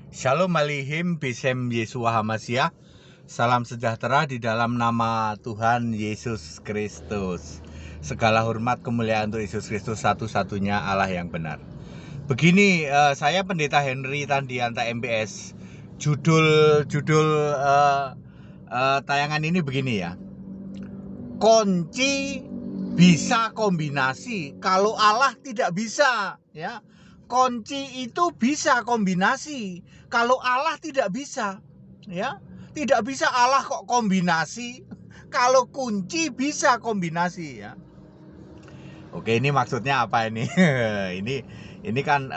Shalom Alihim Bisem Yesua Hamasya. Salam sejahtera di dalam nama Tuhan Yesus Kristus. Segala hormat kemuliaan untuk Yesus Kristus, satu-satunya Allah yang benar. Begini, saya Pendeta Henry Tandianta MPS. Judul tayangan ini begini ya. Kunci bisa kombinasi, kalau Allah tidak bisa, ya. Kunci itu bisa kombinasi, kalau Allah tidak bisa, ya. Tidak bisa Allah kok kombinasi, kalau kunci bisa kombinasi, ya. Oke, ini maksudnya apa ini? ini kan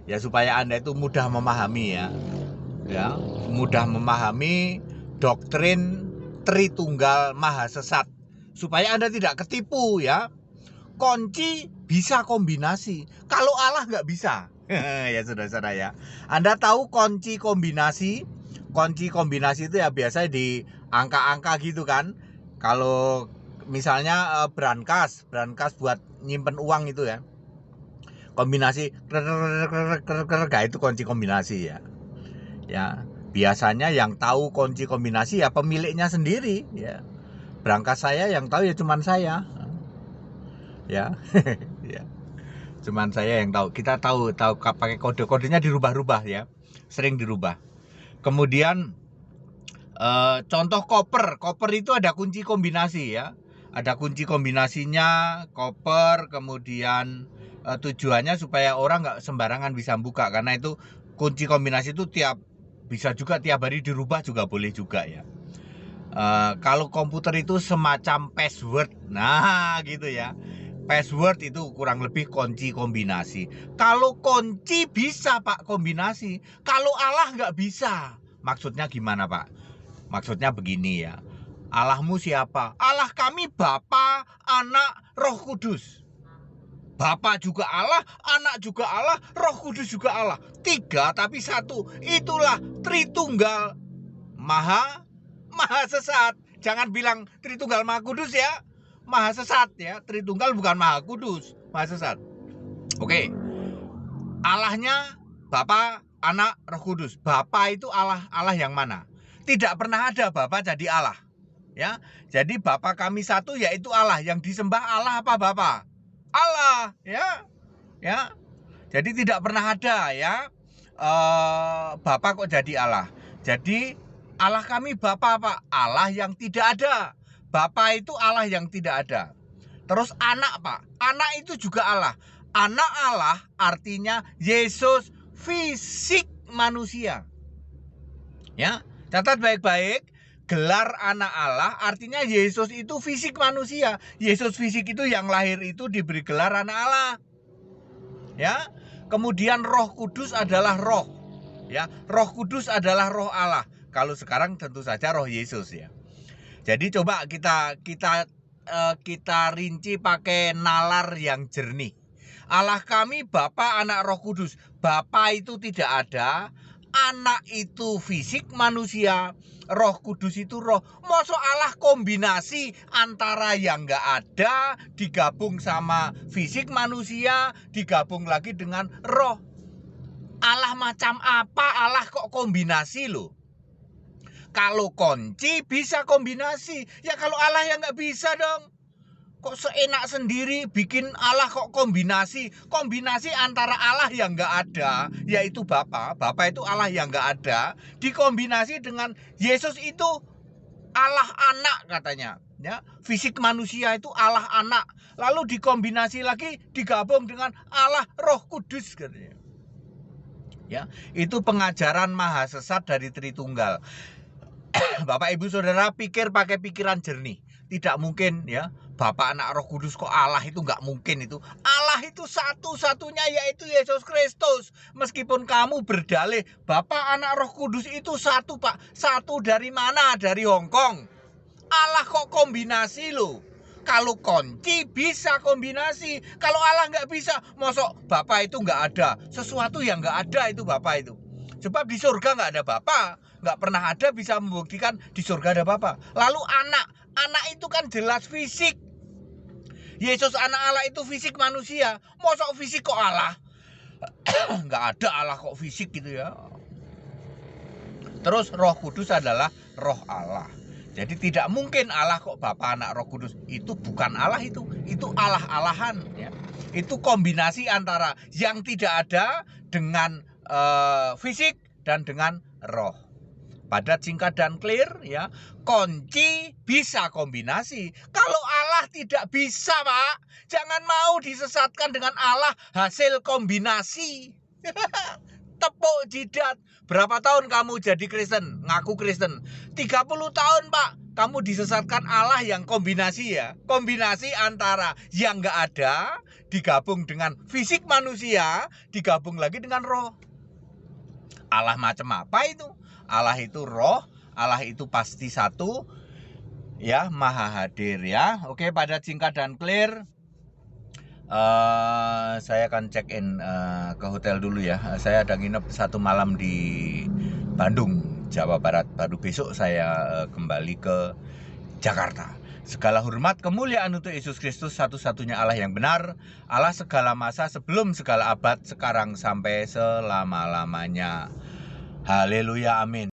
ya supaya Anda itu mudah memahami ya, mudah memahami doktrin Tritunggal Maha Sesat, supaya Anda tidak ketipu ya. Kunci bisa kombinasi, kalau Allah nggak bisa. Ya saudara-saudara ya. Anda tahu kunci kombinasi? Kunci kombinasi itu ya biasanya di angka-angka gitu kan. Kalau misalnya brankas buat nyimpen uang itu ya. Kombinasi itu kunci kombinasi ya. Ya, biasanya yang tahu kunci kombinasi ya pemiliknya sendiri ya. Brankas saya yang tahu ya cuman saya. Ya. Ya. Cuman saya yang tahu. Kita tahu pakai kodenya dirubah-rubah ya. Sering dirubah. Kemudian contoh koper itu ada kunci kombinasi ya. Ada kunci kombinasinya koper, kemudian tujuannya supaya orang nggak sembarangan bisa buka, karena itu kunci kombinasi itu bisa juga tiap hari dirubah juga boleh juga ya. Kalau komputer itu semacam password, nah gitu ya. Password itu kurang lebih kunci kombinasi. Kalau kunci bisa Pak kombinasi, kalau Allah nggak bisa. Maksudnya gimana Pak? Maksudnya begini ya. Allahmu siapa? Allah kami Bapa, Anak, Roh Kudus. Bapa juga Allah, Anak juga Allah, Roh Kudus juga Allah. 3 tapi 1. Itulah Tritunggal Maha Sesat. Jangan bilang Tritunggal Maha Kudus ya. Maha Sesat ya. Tritunggal bukan Maha Kudus, Maha Sesat. Oke. Allahnya Bapa, Anak, Roh Kudus. Bapa itu Allah yang mana? Tidak pernah ada Bapa jadi Allah. Ya. Jadi Bapa kami satu yaitu Allah. Yang disembah Allah apa Bapa? Allah, ya. Ya. Jadi tidak pernah ada ya Bapa kok jadi Allah. Jadi Allah kami Bapa apa? Allah yang tidak ada. Bapa itu Allah yang tidak ada. Terus anak Pak, anak itu juga Allah. Anak Allah artinya Yesus fisik manusia. Ya, catat baik-baik. Gelar anak Allah artinya Yesus itu fisik manusia. Yesus fisik itu yang lahir itu diberi gelar anak Allah. Ya. Kemudian Roh Kudus adalah roh. Ya, Roh Kudus adalah roh Allah. Kalau sekarang tentu saja roh Yesus ya. Jadi coba kita rinci pakai nalar yang jernih. Allah kami Bapa, Anak, Roh Kudus. Bapa itu tidak ada, Anak itu fisik manusia, Roh Kudus itu roh. Masa Allah kombinasi antara yang nggak ada digabung sama fisik manusia, digabung lagi dengan roh. Allah macam apa? Allah kok kombinasi loh. Kalau kunci bisa kombinasi, ya kalau Allah yang nggak bisa dong. Kok seenak sendiri bikin Allah kok kombinasi antara Allah yang nggak ada, yaitu Bapa itu Allah yang nggak ada, dikombinasi dengan Yesus itu Allah anak katanya, ya fisik manusia itu Allah anak, lalu dikombinasi lagi digabung dengan Allah Roh Kudus katanya. Ya, itu pengajaran maha sesat dari Tritunggal. Bapak Ibu Saudara pikir pakai pikiran jernih. Tidak mungkin ya, Bapa, Anak, Roh Kudus kok Allah itu nggak mungkin itu. Allah itu satu-satunya yaitu Yesus Kristus. Meskipun kamu berdalih Bapa, Anak, Roh Kudus itu satu Pak. Satu dari mana? Dari Hong Kong. Allah kok kombinasi loh. Kalau kunci bisa kombinasi, kalau Allah nggak bisa, mosok Bapa itu nggak ada. Sesuatu yang nggak ada itu Bapa itu. Sebab di surga nggak ada Bapa, nggak pernah ada bisa membuktikan di surga ada Bapa. Lalu anak itu kan jelas fisik. Yesus anak Allah itu fisik manusia, mosok fisik kok Allah. Nggak ada Allah kok fisik gitu ya. Terus Roh Kudus adalah roh Allah. Jadi tidak mungkin Allah kok Bapa, Anak, Roh Kudus. Itu bukan Allah itu Allah-alahan ya. Itu kombinasi antara yang tidak ada dengan fisik dan dengan roh. Padat, singkat, dan clear ya. Kunci bisa kombinasi. Kalau Allah tidak bisa, Pak. Jangan mau disesatkan dengan Allah hasil kombinasi. Tepuk jidat. Berapa tahun kamu jadi Kristen, ngaku Kristen? 30 tahun, Pak. Kamu disesatkan Allah yang kombinasi ya. Kombinasi antara yang nggak ada digabung dengan fisik manusia, digabung lagi dengan roh. Allah macam apa itu? Allah itu roh, Allah itu pasti satu, ya, maha hadir ya. Oke, padat, singkat, dan clear. Saya akan check in ke hotel dulu ya. Saya ada nginep 1 malam di Bandung, Jawa Barat. Baru besok saya kembali ke Jakarta. Segala hormat kemuliaan untuk Yesus Kristus, satu-satunya Allah yang benar, Allah segala masa, sebelum segala abad, sekarang sampai selama-lamanya. Haleluya, amin.